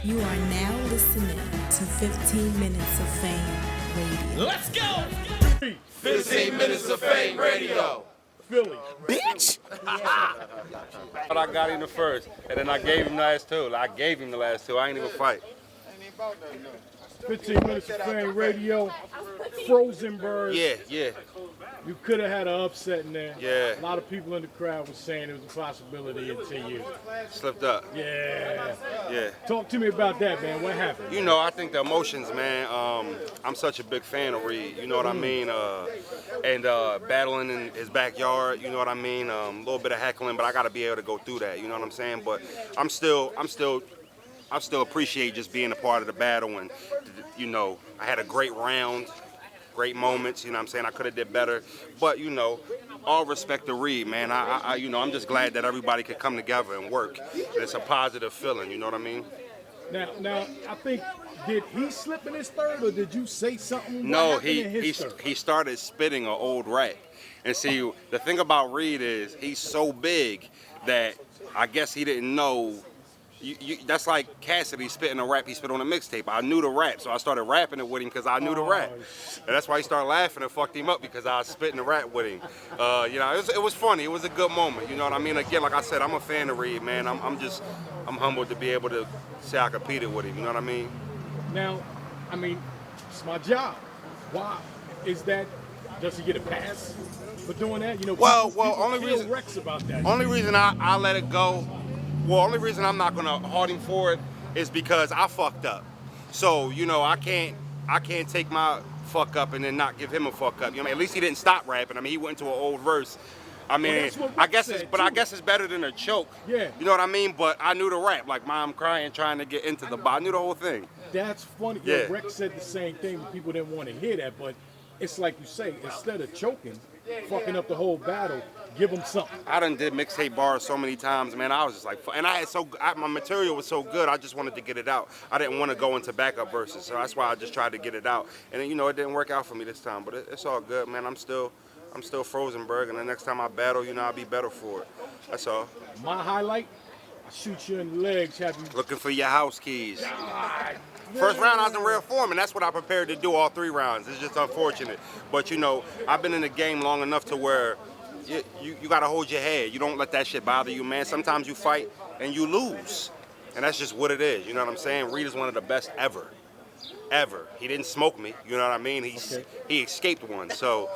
You are now listening to 15 Minutes of Fame Radio. Let's go! 15 Minutes of Fame Radio. Philly. Bitch! But I got him the first, and then I gave him the last two. I gave him the last two. I ain't even fight. 15 Minutes of Fame Radio. Rosenberg. Yeah. You could have had an upset in there. Yeah. A lot of people in the crowd were saying it was a possibility until you. Slipped up. Yeah. Yeah. Talk to me about that, man. What happened? You know, I think the emotions, man. I'm such a big fan of Reed. You know what I mean? And battling in his backyard. You know what I mean? A little bit of heckling, but I got to be able to go through that. You know what I'm saying? But I still appreciate just being a part of the battle. And you know, I had a great round. Great moments, you know what I'm saying? I could have did better, but you know, all respect to Reed, man. You know, I'm just glad that everybody could come together and work. It's a positive feeling, you know what I mean? Now, I think, did he slip in his third, or did you say something? No, he started spitting an old rap. And see, the thing about Reed is he's so big that I guess he didn't know. That's like Cassidy spitting a rap he spit on a mixtape. I knew the rap, so I started rapping it with him because I knew the rap. And that's why he started laughing and fucked him up, because I was spitting the rap with him. You know, it was funny. It was a good moment. You know what I mean? Again, like I said, I'm a fan of Reed, man. I'm humbled to be able to say I competed with him. You know what I mean? Now, I mean, it's my job. Why is that? Does he get a pass for doing that? You know, well, people only reason Rex about that. Only reason I let it go. Well, only reason I'm not gonna hold him for it is because I fucked up. So, you know, I can't take my fuck up and then not give him a fuck up. You know, at least he didn't stop rapping. I mean, he went into an old verse. I mean, I guess it's better than a choke. Yeah. You know what I mean? But I knew the rap, like Mom crying, trying to get into the bar. I knew the whole thing. That's funny. Yeah. Rex said the same thing. People didn't want to hear that, but it's like you say, instead of choking, fucking up the whole battle, give them something. I done did mixtape bars so many times, man. I was just like, and my material was so good, I just wanted to get it out. I didn't want to go into backup verses, so that's why I just tried to get it out. And you know, it didn't work out for me this time, but it's all good, man. I'm still Rosenberg, and the next time I battle, you know, I'll be better for it. That's all. My highlight, I shoot you in the legs, have you looking for your house keys. First round, I was in rare form, and that's what I prepared to do all 3 rounds. It's just unfortunate. But, you know, I've been in the game long enough to where you got to hold your head. You don't let that shit bother you, man. Sometimes you fight and you lose, and that's just what it is. You know what I'm saying? Reed is one of the best ever. He didn't smoke me, you know what I mean? He escaped one, so,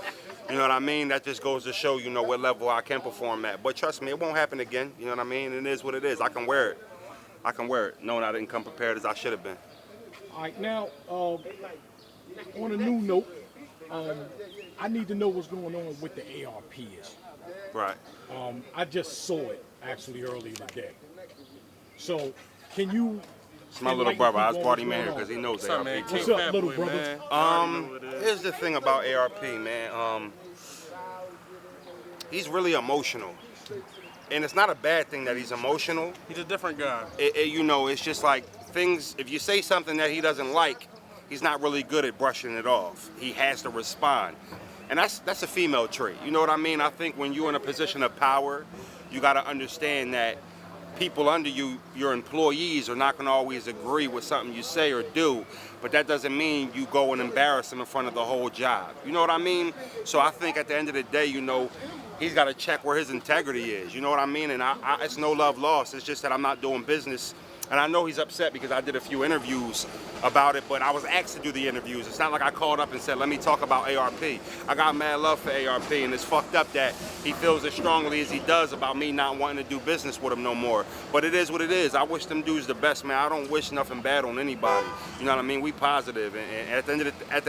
you know what I mean? That just goes to show, you know, what level I can perform at. But trust me, it won't happen again, you know what I mean? It is what it is. I can wear it, knowing I didn't come prepared as I should have been. All right, now, on a new note, I need to know what's going on with the A.R.P issue. Right. I just saw it, actually, earlier today. So, can you... It's my little brother. I was party man because he knows A.R.P. What's up, little brother? Here's the thing about A.R.P, man. He's really emotional. And it's not a bad thing that he's emotional. He's a different guy. You know, it's just like things, if you say something that he doesn't like, he's not really good at brushing it off. He has to respond. And that's a female trait. You know what I mean? I think when you're in a position of power, you got to understand that people under you, your employees, are not going to always agree with something you say or do, but that doesn't mean you go and embarrass them in front of the whole job. You know what I mean? So I think at the end of the day, you know, he's got to check where his integrity is. You know what I mean? And it's no love lost. It's just that I'm not doing business. And I know he's upset because I did a few interviews about it, but I was asked to do the interviews. It's not like I called up and said, let me talk about A.R.P. I got mad love for A.R.P, and it's fucked up that he feels as strongly as he does about me not wanting to do business with him no more. But it is what it is. I wish them dudes the best, man. I don't wish nothing bad on anybody. You know what I mean? We positive. And at the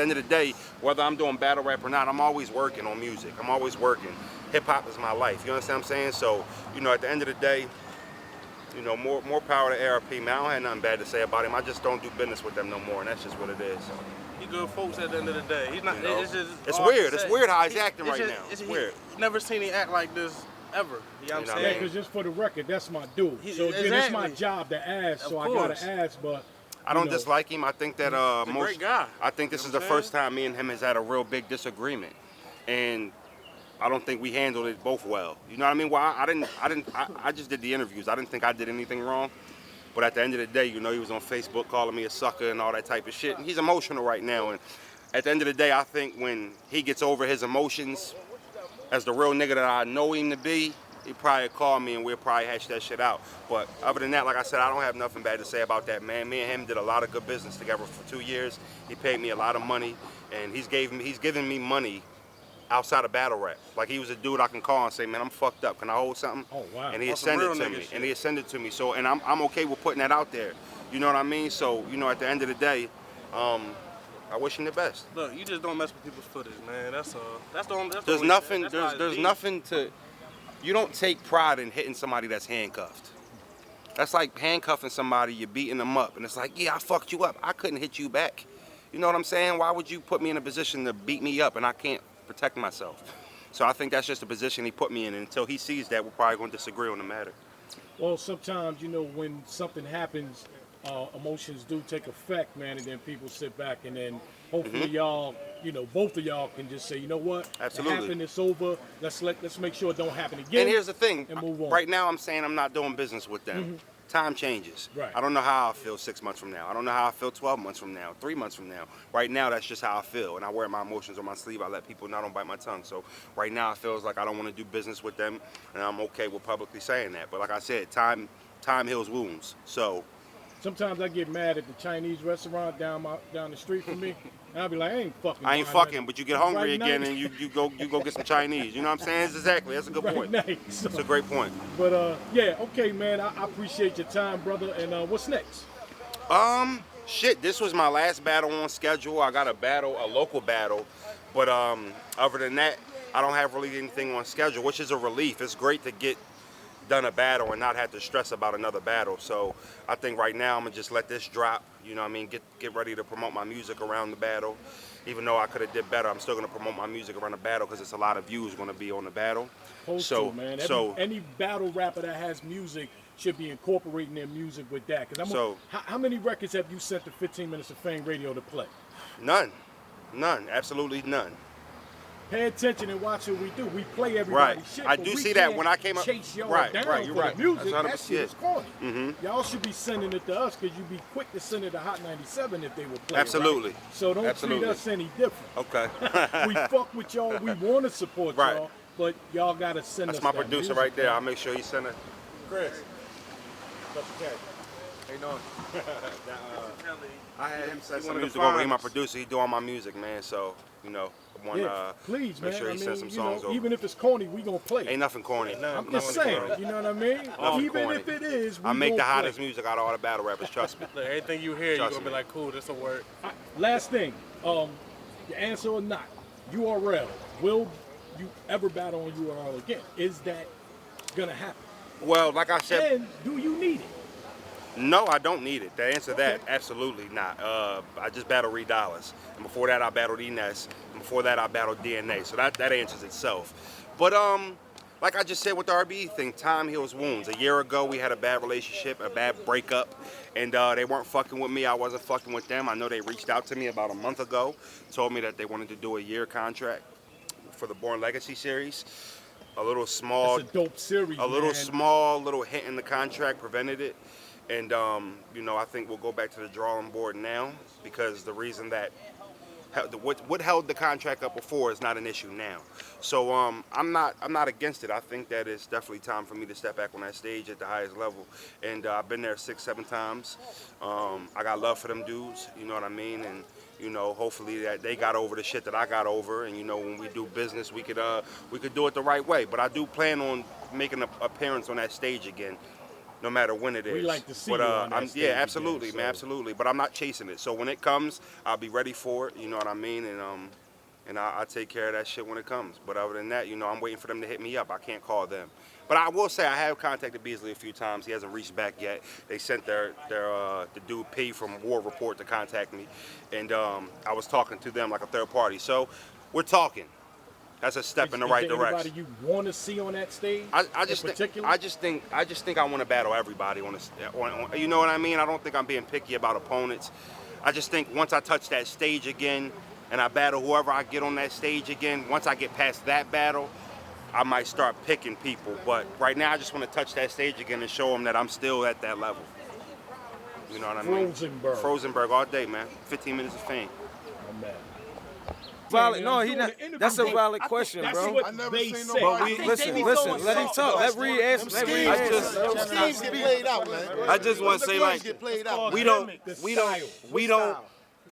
end of the day, whether I'm doing battle rap or not, I'm always working on music. I'm always working. Hip-hop is my life. You understand what I'm saying? So, you know, at the end of the day, you know, more power to A.R.P, man. I don't have nothing bad to say about him. I just don't do business with them no more, and that's just what it is. He good folks at the end of the day. He's not. You know, it's weird. It's weird how he's acting right now. It's weird. Never seen him act like this ever. You know what I'm saying? Yeah, because just for the record, that's my dude. So again, it's my job to ask, so I gotta ask. But I don't dislike him. I think that he's a great guy. I think this is the first time me and him has had a real big disagreement, and I don't think we handled it both well. You know what I mean? Well, I just did the interviews. I didn't think I did anything wrong. But at the end of the day, you know, he was on Facebook calling me a sucker and all that type of shit. And he's emotional right now. And at the end of the day, I think when he gets over his emotions, as the real nigga that I know him to be, he probably call me and we'll probably hash that shit out. But other than that, like I said, I don't have nothing bad to say about that man. Me and him did a lot of good business together for 2 years. He paid me a lot of money, and he's giving me money outside of battle rap. Like, he was a dude I can call and say, man, I'm fucked up. Can I hold something? Oh, wow. And he That's sent some it real to nigga me. shit. And he sent it to me. So, and I'm okay with putting that out there. You know what I mean? So, you know, at the end of the day, I wish him the best. Look, you just don't mess with people's footage, man. That's all. That's the only. That's the There's only nothing. shit. That's why it's There's deep. nothing to. You don't take pride in hitting somebody that's handcuffed. That's like handcuffing somebody. You're beating them up, and it's like, yeah, I fucked you up. I couldn't hit you back. You know what I'm saying? Why would you put me in a position to beat me up and I can't protect myself? So I think that's just the position he put me in. And until he sees that, we're probably going to disagree on the matter. Well, sometimes, you know, when something happens, emotions do take effect, man, and then people sit back and then hopefully y'all, you know, both of y'all can just say, you know what, Absolutely. It happened, it's over. Let's make sure it don't happen again. And here's the thing. And move on. Right now, I'm saying I'm not doing business with them. Time changes. Right. I don't know how I feel 6 months from now. I don't know how I feel 12 months from now, 3 months from now. Right now, that's just how I feel. And I wear my emotions on my sleeve. I let people know I don't bite my tongue. So right now, it feels like I don't want to do business with them. And I'm okay with publicly saying that. But like I said, time heals wounds. So Sometimes I get mad at the Chinese restaurant down the street from me, and I'll be like, I ain't fucking. I ain't buying fucking, that. but you get hungry Right again night. and you go get some Chinese. You know what I'm saying? That's a good Right point. night. So, It's a great point. but yeah, okay, man. I appreciate your time, brother. And what's next? Shit, this was my last battle on schedule. I got a local battle, but other than that, I don't have really anything on schedule, which is a relief. It's great to get done a battle and not have to stress about another battle. So I think right now I'm gonna just let this drop. You know what I mean? Get ready to promote my music around the battle. Even though I could have did better, I'm still gonna promote my music around the battle because it's a lot of views gonna be on the battle. Man. So Any battle rapper that has music should be incorporating their music with that. Because how many records have you sent to 15 Minutes of Fame Radio to play? none, absolutely none. Pay attention and watch what we do. We play everybody's Right. shit. I but do we see that can't when I came up- chase y'all Right, down right, you're for right. the music. That's That shit is 100%, corny. Y'all should be sending it to us because you'd be quick to send it to Hot 97 if they were playing. Absolutely. Right? So don't Absolutely. treat us any different. Okay. We fuck with y'all. We want to support Right. y'all, but y'all gotta send That's us my that producer music, right there. man. I'll make sure he send it. Chris. How you doing? I had him send He some one of the music over. He my finest. producer. He do all my music, man. So, you know, I want Yeah, please, make man. sure I he mean, sends some you songs know, over. even if it's corny, we gonna play. Ain't nothing corny. I'm just saying, you know what I mean? Even corny. if it is, we I make gonna the play. hottest music out of all the battle rappers. Trust me. Look, everything you hear, you're Trust gonna be me. like, cool, this will work. Last thing, your answer or not, URL. Will you ever battle on URL again? Is that gonna happen? Well, like I said, And do you need it? no, I don't need it. To answer that, absolutely not. I just battled Dollaz, and before that I battled Ines, and before that I battled DNA. So that answers itself. But like I just said with the RBE thing, time heals wounds. A year ago we had a bad relationship, a bad breakup, and they weren't fucking with me. I wasn't fucking with them. I know they reached out to me about a month ago, told me that they wanted to do a year contract for the Born Legacy series. A little small, It's a dope series, a little man. small little hint in the contract prevented it. And, you know, I think we'll go back to the drawing board now because the reason that what held the contract up before is not an issue now. So I'm not against it. I think that it's definitely time for me to step back on that stage at the highest level. And I've been there 6, 7 times. I got love for them dudes, you know what I mean? And, you know, hopefully that they got over the shit that I got over. And, you know, when we do business, we could do it the right way. But I do plan on making an appearance on that stage again, no matter when it is. We like to see but, you on that stage yeah, again, absolutely, so. man, absolutely. But I'm not chasing it. So when it comes, I'll be ready for it. You know what I mean? And I'll take care of that shit when it comes. But other than that, you know, I'm waiting for them to hit me up. I can't call them. But I will say I have contacted Beasley a few times. He hasn't reached back yet. They sent the dude P from War Report to contact me, and I was talking to them like a third party. So we're talking. That's a step in the right Is there direction. anybody you want to see on that stage? I just think I want to battle everybody on this. You know what I mean? I don't think I'm being picky about opponents. I just think once I touch that stage again and I battle whoever I get on that stage again, once I get past that battle, I might start picking people. But right now I just want to touch that stage again and show them that I'm still at that level. You know what I mean? Rosenberg. Rosenberg all day, man. 15 minutes of fame. Oh, man. Valid. Man, No, I'm he doing not. the interview, That's a but valid I think question, that's bro. what I never they seen say. nobody- Listen. Let him talk. Let Reed answer. Let Reed I answer. Schemes get played out, man. I just want to say, like, get played out. we don't